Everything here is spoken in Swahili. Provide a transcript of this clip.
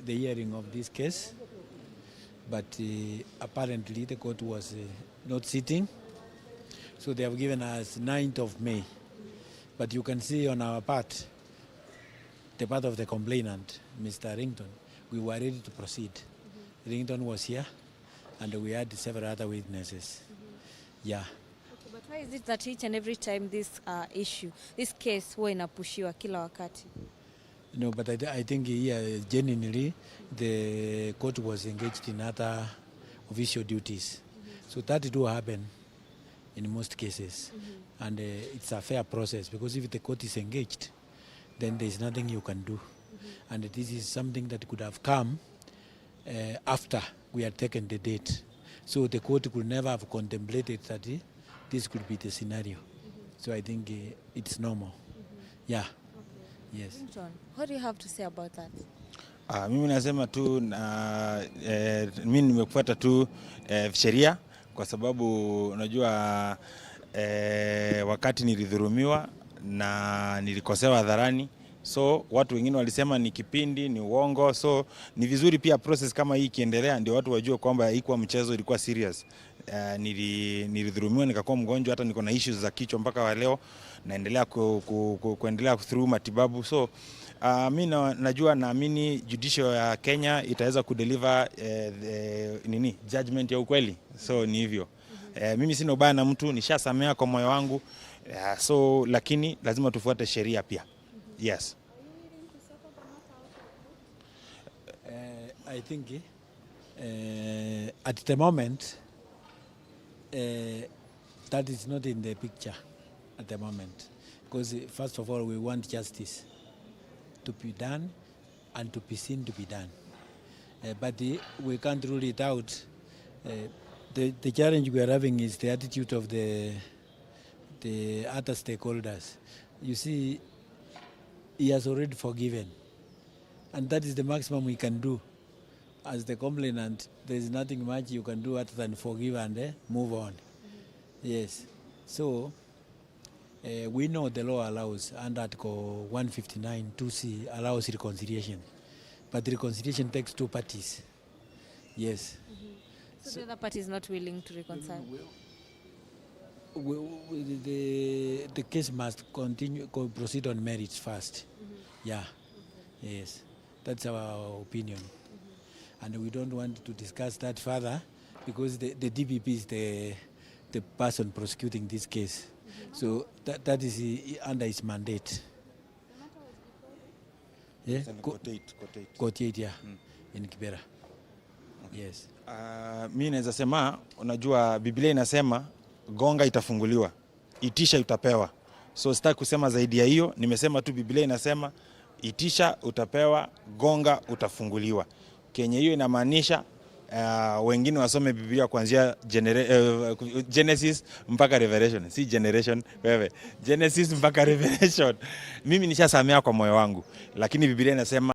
the hearing of this case, but apparently the court was not sitting, so they have given us 9th of May. But you can see on our part, the part of the complainant, Mr. Ringtone, we were ready to proceed. Ringtone was here, and we had several other witnesses. Yeah. Okay, but why is it that each and every time this this case huwa inapushiwa kila wakati? No, but I think here, genuinely, the court was engaged in other official duties. So that do happen in most cases. And it's a fair process, because if the court is engaged, then there's nothing you can do. And this is something that could have come after we had taken the date. So the court could never have contemplated that this could be the scenario. So I think it's normal. Yeah. Yes. What do you have to say about that? Mimi nasema tu mimi nimefuata tu sheria, kwa sababu unajua wakati nilidhulumiwa na nilikosewa hadharani, so watu wengine walisema ni kipindi, ni uongo, so ni vizuri pia process kama hii kiendelea ndio watu wajue kwamba haikuwa mchezo, ilikuwa serious. Nilidhulumiwa nikakuwa mgonjwa, hata niko na issues za kichwa mpaka wa leo, naendelea kuendelea through matibabu. So mimi najua, naamini judicial ya Kenya itaweza kudeliver judgment ya ukweli. So ni hivyo. Mimi sina ubaya na mtu, nishasamea kwa moyo wangu. So lakini lazima tufuate sheria pia. Yes. I think at the moment that is not in the picture at the moment, because first of all we want justice to be done and to be seen to be done, but we can't rule it out. The challenge we are having is the attitude of the other stakeholders. You see, he has already forgiven, and that is the maximum we can do. As the complainant, there is nothing much you can do other than forgive and move on. Yes. So we know the law allows, under Article 159 2C allows reconciliation, but reconciliation takes two parties. Yes. So the other party is not willing to reconcile? The case must proceed on merits first. Yeah. Yes. That's our opinion. And we don't want to discuss that further, because the DPP is the person prosecuting this case. So that is under his mandate. Yeah? Court 8, yeah. In Kibera. Yes. Mimi naweza sema, unajua Biblia inasema gonga itafunguliwa, itisha utapewa. So sitaki kusema zaidi ya hiyo, nimesema tu Biblia inasema itisha utapewa, gonga utafunguliwa. Kenye hiyo inamaanisha wengine wasome Biblia kuanzia Genesis mpaka Revelation, si generation wewe, Genesis mpaka Revelation. Mimi nishasamea kwa moyo wangu, lakini Biblia inasema